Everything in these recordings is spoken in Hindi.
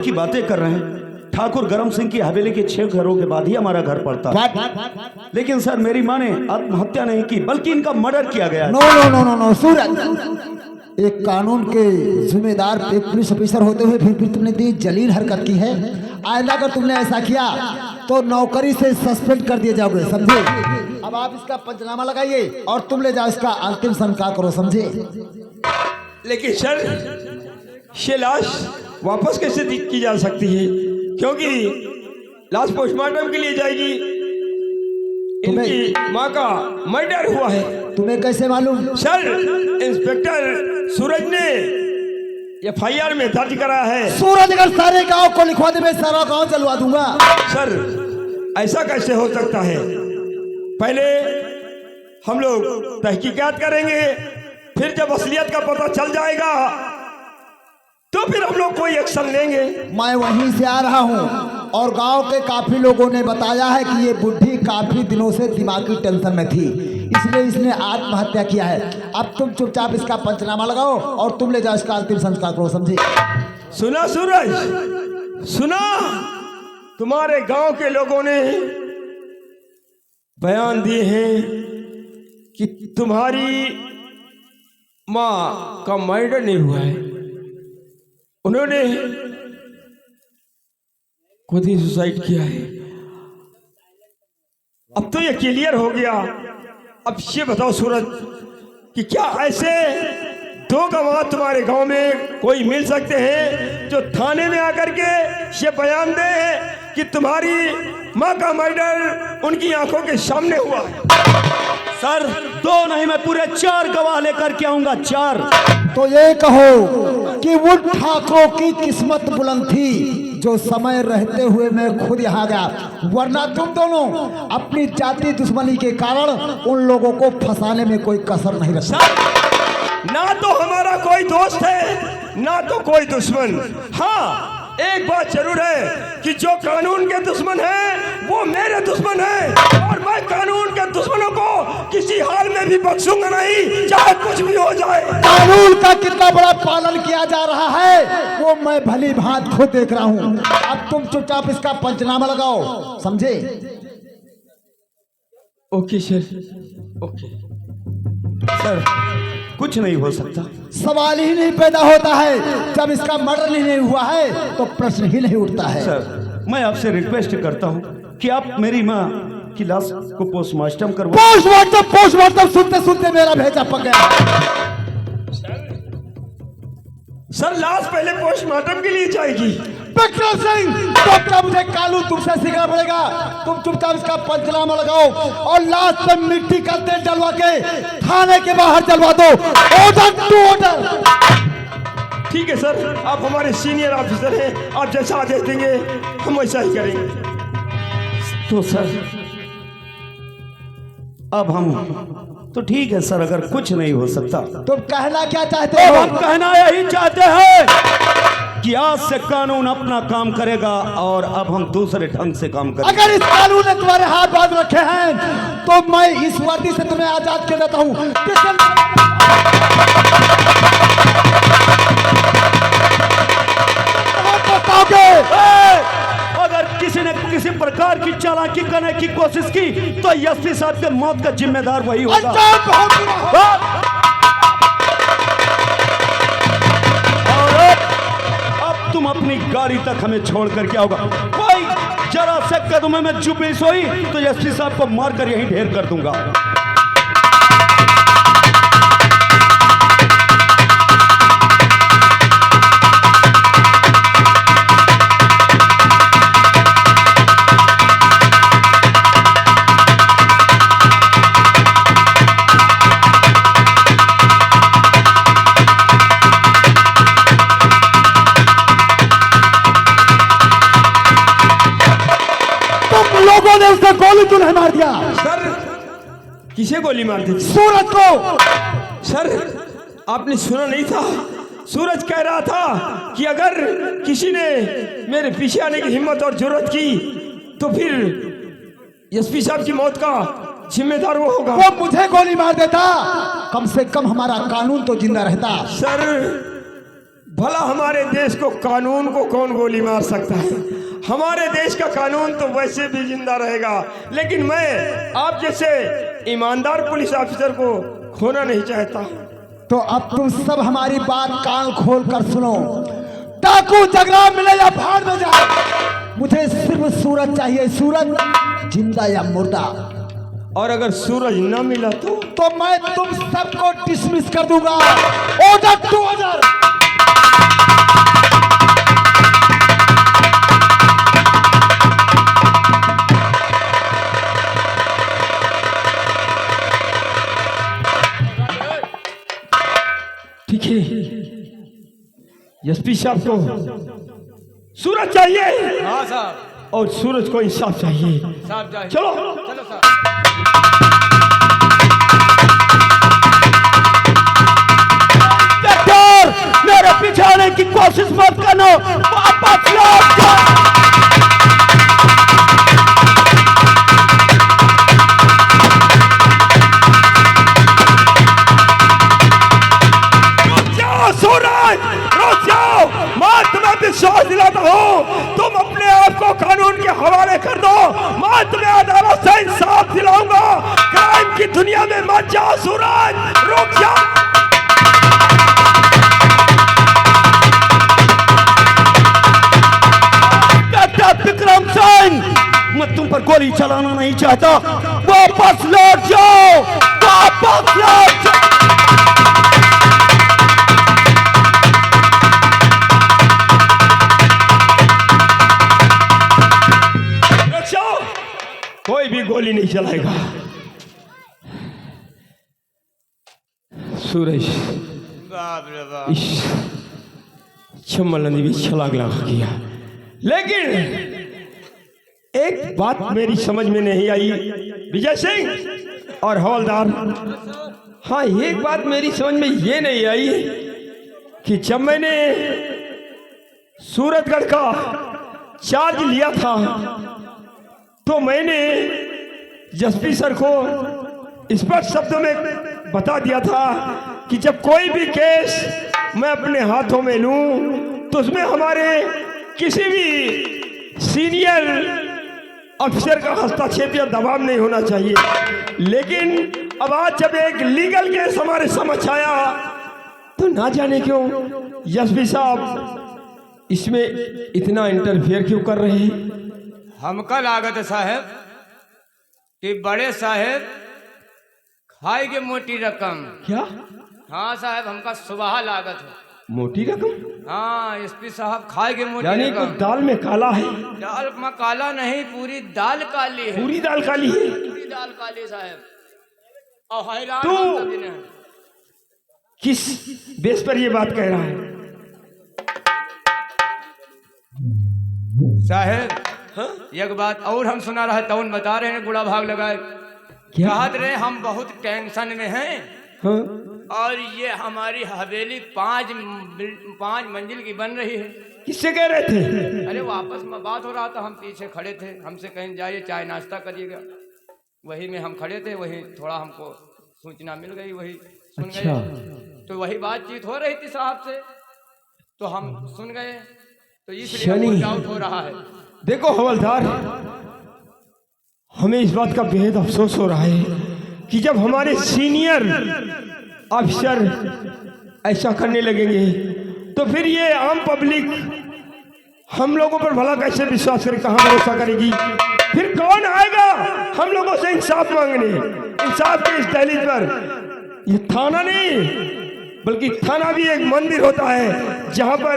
की बातें कर रहे हैं। ठाकुर गरम सिंह की हवेली के 6 घरों के बाद ही हमारा घर पड़ता, लेकिन सर मेरी माँ ने आत्महत्या नहीं की बल्कि इनका मर्डर किया गया। No no no no no Suraj, एक कानून के जिम्मेदार एक पुलिस ऑफिसर होते हुए फिर तुमने इतनी जलील हरकत की है। आइंदा अगर तुमने ऐसा किया तो नौकरी से सस्पेंड कर दिए जाओगे, समझे? अब आप इसका पंचनामा लगाइए और तुम ले जाओ इसका अंतिम संस्कार करो, समझे? लेकिन सर ये लाश वापस कैसे की जा सकती है, क्योंकि लाश पोस्टमार्टम के लिए जाएगी। इनकी माँ का मर्डर हुआ है। तुम्हें कैसे मालूम? सर इंस्पेक्टर सूरज ने FIR में दर्ज करा है। सूरज अगर सारे गांव को लिखवा दे मैं सारा गांव जलवा दूंगा। सर ऐसा कैसे हो सकता है? पहले हम लोग तहकीकात करेंगे, फिर जब असलियत का पता चल जाएगा तो फिर हम लोग कोई एक्शन लेंगे। मैं वहीं से आ रहा हूँ और गांव के काफी लोगों ने बताया है कि ये बुढ़ी काफी दिनों से दिमागी टेंशन में थी, इसलिए इसने आत्महत्या किया है। अब तुम चुपचाप इसका पंचनामा लगाओ और तुम ले जाओ इसका अंतिम संस्कार करो, समझे? सुना सूरज, सुना? तुम्हारे गांव के लोगों ने बयान दिए हैं कि तुम्हारी माँ का मर्डर नहीं हुआ है, उन्होंने खुद ही सुसाइड किया है। अब तो ये क्लियर हो गया। अब ये बताओ सूरज कि क्या ऐसे 2 गवाह तुम्हारे गांव में कोई मिल सकते हैं जो थाने में आकर के ये बयान दे कि तुम्हारी माँ का मर्डर उनकी आंखों के सामने हुआ है? सर 2 नहीं, मैं पूरे 4 गवाह लेकर के आऊंगा, 4। तो ये कहो कि वो ठाकुरों की किस्मत बुलंद थी जो समय रहते हुए मैं खुद यहाँ गया, वरना तुम दोनों अपनी जाति दुश्मनी के कारण उन लोगों को फंसाने में कोई कसर नहीं रखा। ना तो हमारा कोई दोस्त है ना तो कोई दुश्मन। हाँ एक बात जरूर है कि जो कानून के दुश्मन है वो मेरे दुश्मन है, और मैं कानून के दुश्मनों को किसी हाल में भी बख्शूंगा नहीं, चाहे कुछ भी हो जाए। कानून का कितना बड़ा पालन किया जा रहा है वो मैं भली भांत खुद देख रहा हूँ। अब तुम चुपचाप इसका पंचनामा लगाओ, समझे? ओके सर, ओके सर कुछ नहीं हो सकता। सवाल ही नहीं पैदा होता है, जब इसका मर्डर नहीं हुआ है तो प्रश्न ही नहीं उठता है। सर मैं आपसे रिक्वेस्ट करता हूँ कि आप मेरी माँ की लाश को पोस्टमार्टम करवाओ। पोस्टमार्टम सुनते सुनते मेरा भेजा पक गया। सर लाश पहले पोस्टमार्टम के लिए जाएगी। विक्रम सिंह, तो मुझे कानून तुमसे सीखना पड़ेगा। तुम चुपचाप इसका पंचनामा लगाओ और लाश पर मिट्टी का तेल डलवा के थाने के बाहर जलवा दो। Order to order. ठीक है सर, आप हमारे सीनियर ऑफिसर हैं, आप जैसा आदेश देंगे हम वैसा ही करेंगे। तो सर अब हम तो ठीक है सर, अगर कुछ नहीं हो सकता तुम कहना क्या चाहते तो हो? हम कहना यही चाहते हैं कि आज से कानून अपना काम करेगा और अब हम दूसरे ढंग से काम करेंगे। अगर इस कानून ने तुम्हारे हाथ बांध रखे हैं तो मैं इस वर्दी से तुम्हें आजाद कर देता हूँ। अगर किसी ने किसी प्रकार की चालाकी करने की कोशिश की तो एसपी साहब के मौत का जिम्मेदार वही होगा। और अब तुम अपनी गाड़ी तक हमें छोड़ करके आओगा। कोई जरा से कदम में चुपी सोई तो एसपी साहब को मारकर यहीं ढेर कर दूंगा। लोगों ने उसे गोली क्यों नहीं मार दिया? सर किसे गोली मार दी? सूरज को। सर आपने सुना नहीं था? सूरज कह रहा था कि अगर किसी ने मेरे पीछे आने की हिम्मत और जरूरत की तो फिर एसपी साहब की मौत का जिम्मेदार वो होगा। वो मुझे गोली मार देता, कम से कम हमारा कानून तो जिंदा रहता। सर भला हमारे देश को कानून को कौन गोली मार सकता है? हमारे देश का कानून तो वैसे भी जिंदा रहेगा, लेकिन मैं आप जैसे ईमानदार पुलिस ऑफिसर को खोना नहीं चाहता। तो अब तुम सब हमारी बात कान खोल कर सुनो। डाकू झगड़ा मिले या भाड़ में जाए, मुझे सिर्फ सूरज चाहिए। सूरज जिंदा या मुर्दा। और अगर सूरज न मिला तो मैं तुम सबको डिसमिस कर दूंगा। Order to order. ठीक है, एसपी साहब को सूरज चाहिए। हाँ साहब, और सूरज को इंसाफ चाहिए। साहब जाइए। चलो चलो साहब। मेरे पीछे आने की कोशिश मत करना, वापस लौट जाओ। सूरज रुक जाओ, मैं तुम्हें विश्वास दिलाता हूँ, तुम अपने आप को कानून के हवाले कर दो, मैं तुम्हें अदालत से इंसाफ दिलाऊंगा। क्राइम की दुनिया में मत जाओ सूरज, रुक जाओ। विक्रम सिंह, मैं तुम पर गोली चलाना नहीं चाहता, वापस लौट जाओ, वापस लौट जाओ। कोई भी गोली नहीं चलाएगा। सूरज बाप रे बाप। इस चम्मल ने भी छलांग लगा किया, लेकिन एक बात मेरी समझ में नहीं आई विजय सिंह और हवलदार। हाँ, एक बात मेरी समझ में ये नहीं आई कि जब मैंने सूरतगढ़ का चार्ज लिया था तो मैंने एसपी सर को स्पष्ट शब्दों में बता दिया था कि जब कोई भी केस मैं अपने हाथों में लूं तो उसमें हमारे किसी भी सीनियर अफसर का हस्तक्षेप या दबाव नहीं होना चाहिए। लेकिन अब आज जब एक लीगल केस हमारे समक्ष आया तो ना जाने क्यों एसपी साहब इसमें इतना इंटरफेयर क्यों कर रहे हैं? हमका लागत है साहब कि बड़े साहब खाएंगे मोटी रकम। क्या हाँ साहब, हमका सुबह लागत है। मोटी रकम? हाँ, एसपी साहब खाएंगे मोटी यानी रकम। कुछ दाल में काला है? दाल में काला नहीं, पूरी दाल काली है। पूरी दाल काली है? पूरी दाल काली साहब। और हैरान तू हम सभी ने। किस बेस पर ये बात कह रहा है? साहब हाँ? एक बात और हम सुना रहे तउन बता रहे हैं, गुड़ा भाग लगाए। क्या? कहत रहे हम बहुत टेंशन में हैं हाँ? और ये हमारी हवेली पांच मंजिल की बन रही है। किससे कह रहे थे? अरे वापस में बात हो रहा था, हम पीछे खड़े थे, हमसे कहीं जाइए चाय नाश्ता करिएगा, वही में हम खड़े थे, वही थोड़ा हमको सूचना मिल गई, वही सुन अच्छा। गए। तो वही बातचीत हो रही थी साहब से, तो हम सुन गए, तो इसलिए शनि। डाउट हो रहा है। देखो हवलदार, हमें इस बात का बेहद अफसोस हो रहा है कि जब हमारे सीनियर अफसर ऐसा करने लगेंगे तो फिर ये आम पब्लिक हम लोगों पर भला कैसे विश्वास करे, कहाँ भरोसा करेगी? फिर कौन आएगा हम लोगों से इंसाफ मांगने? इंसाफ के इस दहलीज पर ये थाना नहीं बल्कि थाना भी एक मंदिर होता है जहाँ पर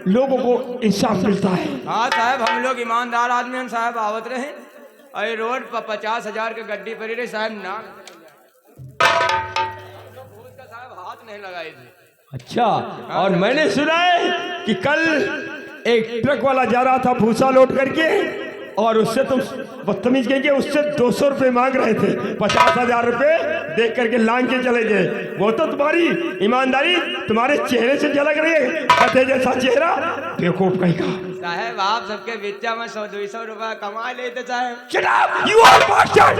लोगों को इंसाफ मिलता है। हाँ साहब, हम लोग ईमानदार आदमी हैं साहब, आवत रहे। अरे रोड पर 50,000 के गड्डी पड़ी रही साहब, ना साहब हाथ नहीं लगाए थे। अच्छा, और मैंने सुना है कि कल एक ट्रक वाला जा रहा था भूसा लोड करके और उससे तुम बदतमीज कहेंगे, उससे 200 रुपये मांग रहे थे। 50,000 रुपये देख करके लांग के चले गए। वो तो तुम्हारी ईमानदारी तुम्हारे चेहरे से झलक रही है, कथे जैसा चेहरा, बेवकूफ कहीं का। साहब आप सबके बिच्चा में 100-200 रुपया कमा लेते साहब। Shut up! You are bastard!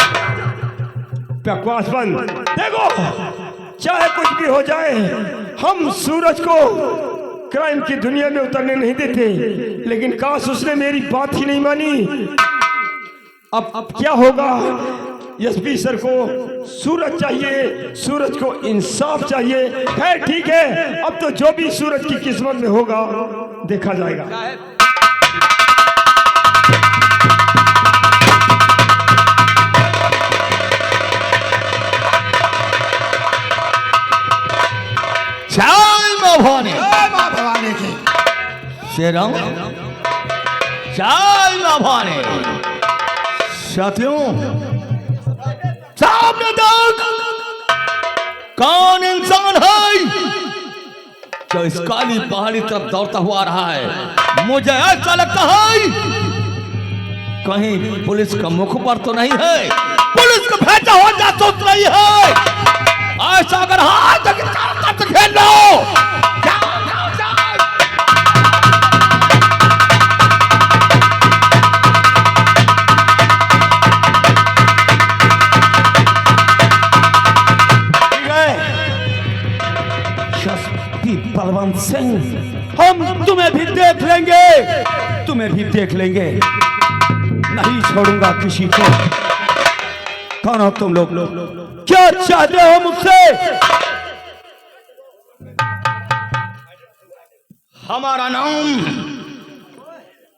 बकवास बंद। देखो, चाहे कुछ भी हो जाए, हम सूरज को क्राइम की दुनिया में उतरने नहीं देते, लेकिन काश उसने मेरी बात ही नहीं मानी। अब क्या होगा? एसपी सर को सूरज चाहिए, सूरज को इंसाफ चाहिए। खैर ठीक है, अब तो जो भी सूरज की किस्मत में होगा देखा जाएगा। जय मां भवानी, माँ भवानी की शेरम, जय मां भवानी। साथियों, सामने देख, कौन इंसान है जो इस काली पहाड़ी तरफ दौड़ता हुआ आ रहा है? मुझे ऐसा लगता है कहीं पुलिस का मुखबर तो नहीं है, पुलिस को भेजा हो जासूस तो नहीं है। ऐसा अगर हाँ तो खेल लो। बलवंत सिंह, हम तुम्हें भी देख लेंगे, तुम्हें भी देख लेंगे, नहीं छोड़ूंगा किसी को। कौन हो तुम लोग? क्या चाहते हो मुझसे? हमारा नाम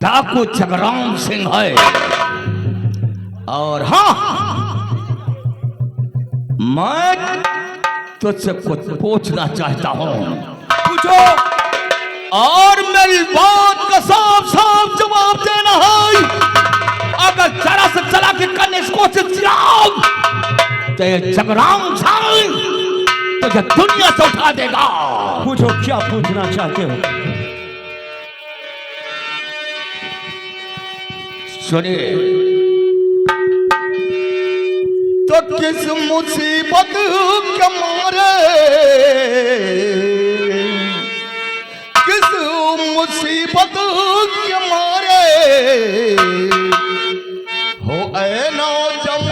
डाकू जगराम सिंह है, और हाँ, मैं तुझसे कुछ पूछना चाहता हूं। पूछो। और मेरी बात का साफ साफ जवाब देना है। अगर जरा से चला के करने की कोशिश किया तो ये जगराम सिंह तुझे दुनिया से उठा देगा। पूछो, क्या पूछना चाहते हो? सुनिए, तो किस मुसीबत के मारे, किस मुसीबत के मारे हो ऐ नौजवान,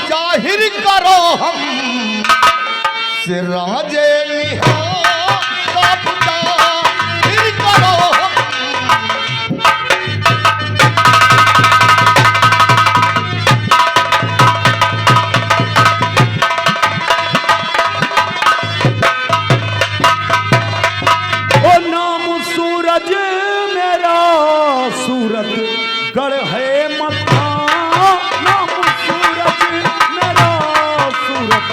जाहिर करो हम सिराजे निहार, सब जाहिर करो हम। ओ नाम सूरज मेरा सूरत गढ़ है मथा, नाम सूरज मेरा सूरत।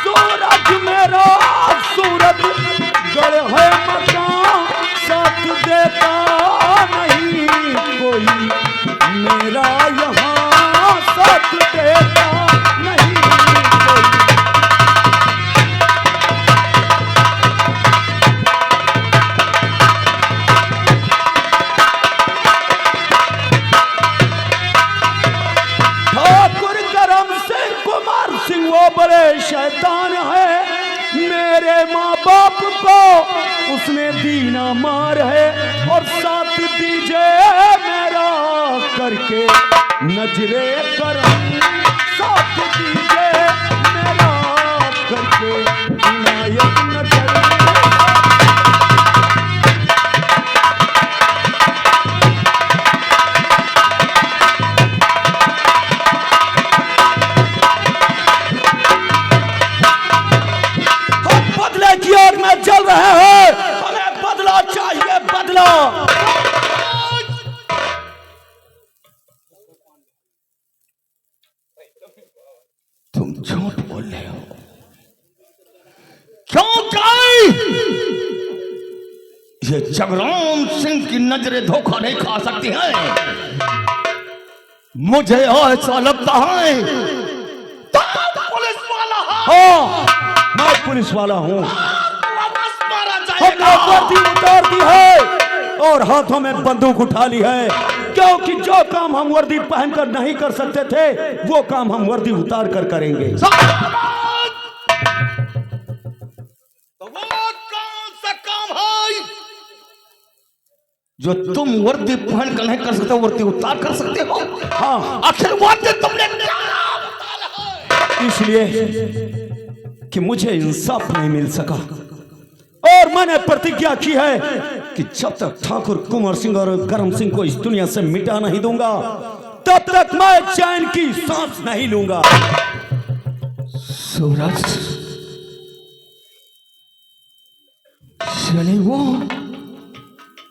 सूरज मेरा सूरत गढ़ है मथा, साथ देता नहीं कोई मेरा यहाँ, साथ देता नहीं कोई। ठाकुर करम सिंह कुमार सिंह वो बड़े शैतान है, मेरे माँ बाप को उसने दीना मार है, और साथ दीजिए मेरा करके नजरे करम। साथ दीजिए मेरा करके इनायत नजर। हम बदले की ओर में चल रहे हैं, हमें बदला चाहिए, बदला। तुम झूठ बोल रहे हो, क्योंकि ये जगराम सिंह की नजरें धोखा नहीं खा सकती हैं। मुझे ऐसा लगता है तुम पुलिस वाला हो। हाँ, मैं पुलिस वाला हूँ। मारा हमने जाएगा। वर्दी उतार दी है और हाथों में बंदूक उठा ली है, क्योंकि जो काम हम वर्दी पहनकर नहीं कर सकते थे वो काम हम वर्दी उतार कर करेंगे। तो वो कौन सा काम है जो तुम वर्दी पहन कर नहीं कर सकते, वर्दी उतार कर सकते हो? हाँ, आखिर वर्दी तुमने क्या उतारा है? इसलिए कि मुझे इंसाफ नहीं मिल सका और मैंने प्रतिज्ञा की है कि जब तक ठाकुर कुंवर सिंह और करम सिंह को इस दुनिया से मिटा नहीं दूंगा तब तक मैं चैन की सांस नहीं लूंगा। सूरज, चले वो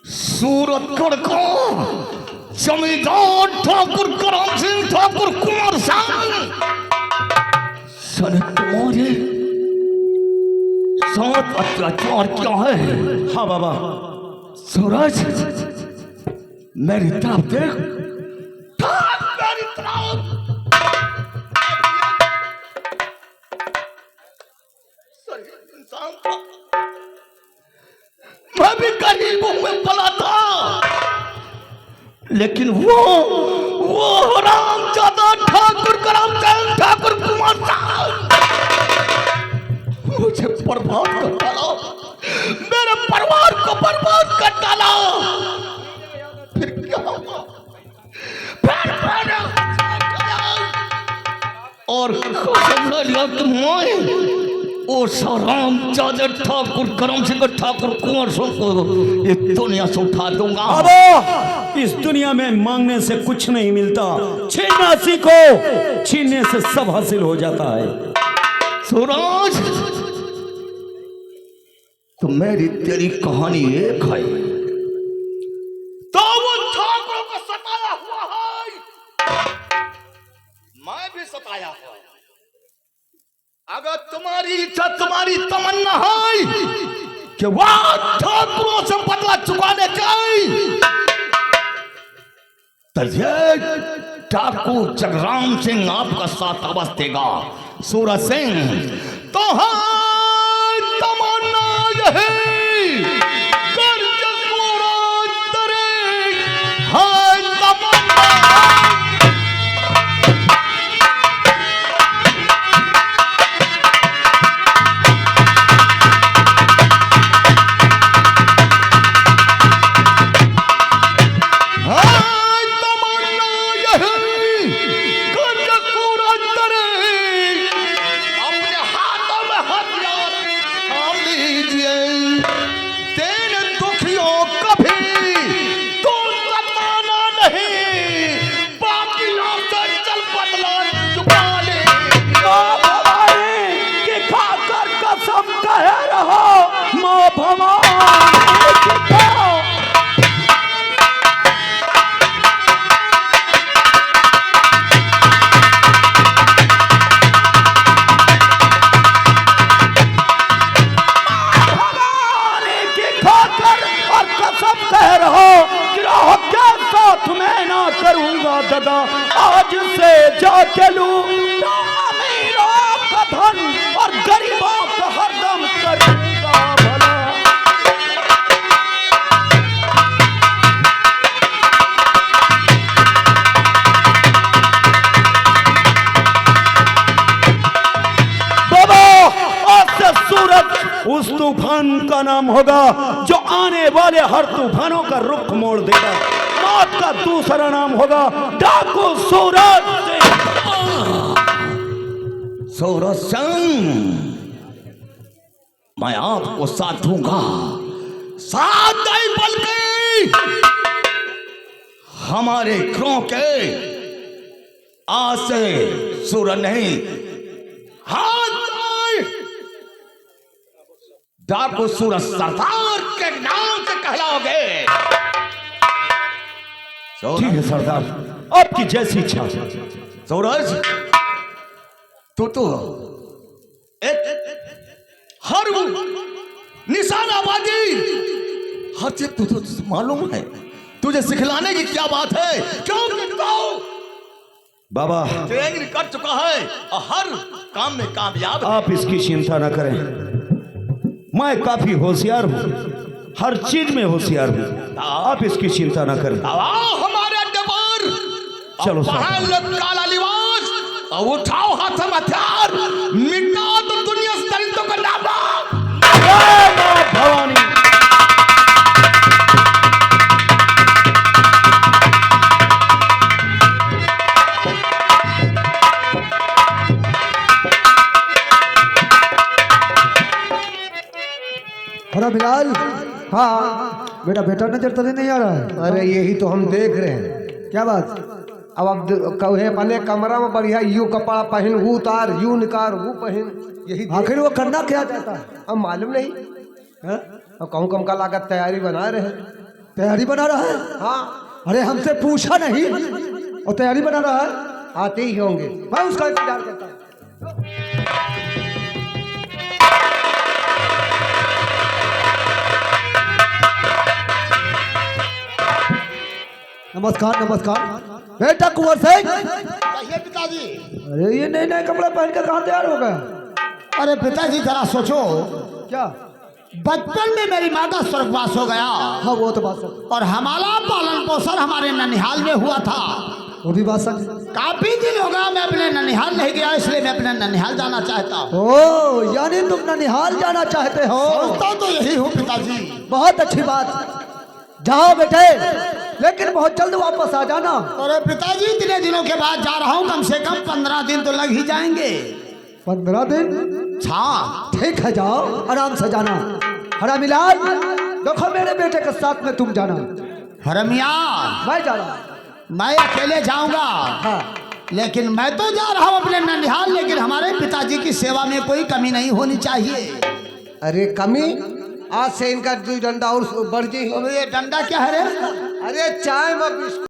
सूरतगढ़ को जमींदार ठाकुर करम सिंह ठाकुर कुंवर सिंह साले तुम्हारे साथ अत्याचार क्या है? हाँ बाबा। सूरज, मेरी तरफ देख, मेरी तरफ। इंसान था, मैं भी गरीबों में पला था, लेकिन वो हरामजादा ठाकुर करम सिंह ठाकुर कुंवर सिंह मुझे बर्बाद कर डाला, मेरे परिवार को बर्बाद कर डाला। फिर क्या हुआ? फिर मैंने और कसम ले लिया कि मैं उस हरामजादे ठाकुर करम सिंह ठाकुर कुंवर सिंह को ये दुनिया से उठा दूंगा। बाबा, इस दुनिया में मांगने से कुछ नहीं मिलता, छीनना सीखो, छीनने से सब हासिल हो जाता है। सूरज, तो मेरी तेरी कहानी एक है, तो वो ठाकुरों को सताया हुआ है, मैं भी सताया हुआ। अगर तुम्हारी इच्छा, तुम्हारी तमन्ना है कि वह ठाकुरों से बदला चुकाने की, तो ये ठाकुर जगराम सिंह आपका साथ अवश्य देगा। सूरज सिंह, तो हाँ तमन्ना यही कर सूरज तेरे, हाँ तमन्ना। दादा आज से जाके लूं अमीरों का धन और गरीबों का हरदम करूंगा भला। बाबा आज से सूरज उस तूफान का नाम होगा जो आने वाले हर तूफानों का रुख मोड़ देगा। मौत का दूसरा नाम होगा डाकू सूरज। सूरज चंद, मैं आपको साथ दूंगा, साथ नहीं बल्कि हमारे क्रों के आज से सूरज नहीं, हाथ नहीं, डाकू सूरज सरदार के नाम से कहलाओगे। ठीक है सरदार, आपकी जैसी इच्छा। सूरज, तू तो एक हर निशानाबाजी हर चीज तू तो मालूम है, तुझे सिखलाने की क्या बात है? क्यों बाबा ट्रेनिंग कर चुका है और हर काम में कामयाब है। आप इसकी चिंता न करें, मैं काफी होशियार हूँ, हर चीज में होशियार हूँ, आप इसकी चिंता न करें। हमारे अड्डे पर चलो पहन लो काला लिबास और उठाओ हाथ में हथियार, मिटा तो दुनिया से दरिंदों का नाम। भवानी अरे बिलाल, हाँ बेटा, बेटा नजर तो नहीं आ रहा है। अरे यही तो हम देख रहे हैं। क्या बात? अब कहे अपने कमरा में बढ़िया यू कपड़ा पहन, वो उतार, यू निकाल, वो पहन, यही आखिर वो करना क्या चाहता है? अब मालूम नहीं। हाँ? अब कहूँ कम का लागत तैयारी बना रहे हैं। तैयारी बना रहा है? हाँ, अरे हमसे पूछा नहीं और तैयारी बना रहा है। आते ही होंगे। मैं उसका इंतजार करता हूँ। नमस्कार नमस्कार बेटा कुंवर सिंह। कहिए पिताजी। अरे ये नए नए कपड़े पहन कर कहाँ तैयार हो गए? अरे पिताजी जरा सोचो, क्या? बचपन में मेरी माँ का स्वर्गवास हो गया हाँ वो तो बात सच, और हमारा पालन पोषण हमारे ननिहाल में हुआ था। वो भी बात सच। काफी दिन हो गया मैं अपने ननिहाल नहीं गया, इसलिए मैं अपने ननिहाल जाना चाहता हूँ। ओ यानी तुम ननिहाल जाना चाहते हो? सोचता तो यही हूँ पिताजी। बहुत अच्छी बात, जाओ बेटे, लेकिन बहुत जल्द वापस आ जाना। अरे पिताजी इतने दिनों के बाद जा रहा हूँ, कम से कम 15 दिन तो लग ही जाएंगे। 15 दिन? हाँ ठीक है, जाओ आराम से जाना। हरामिलाल, देखो मेरे बेटे के साथ में तुम जाना। हरमिया, मैं जा रहा। मैं अकेले जाऊंगा। हाँ लेकिन मैं तो जा रहा हूँ अपने ननिहाल, लेकिन हमारे पिताजी की सेवा में कोई कमी नहीं होनी चाहिए। अरे कमी, आज से इनका 2 डंडा और बढ़ जी। ये डंडा क्या है रे? अरे चाय में बिस्कुट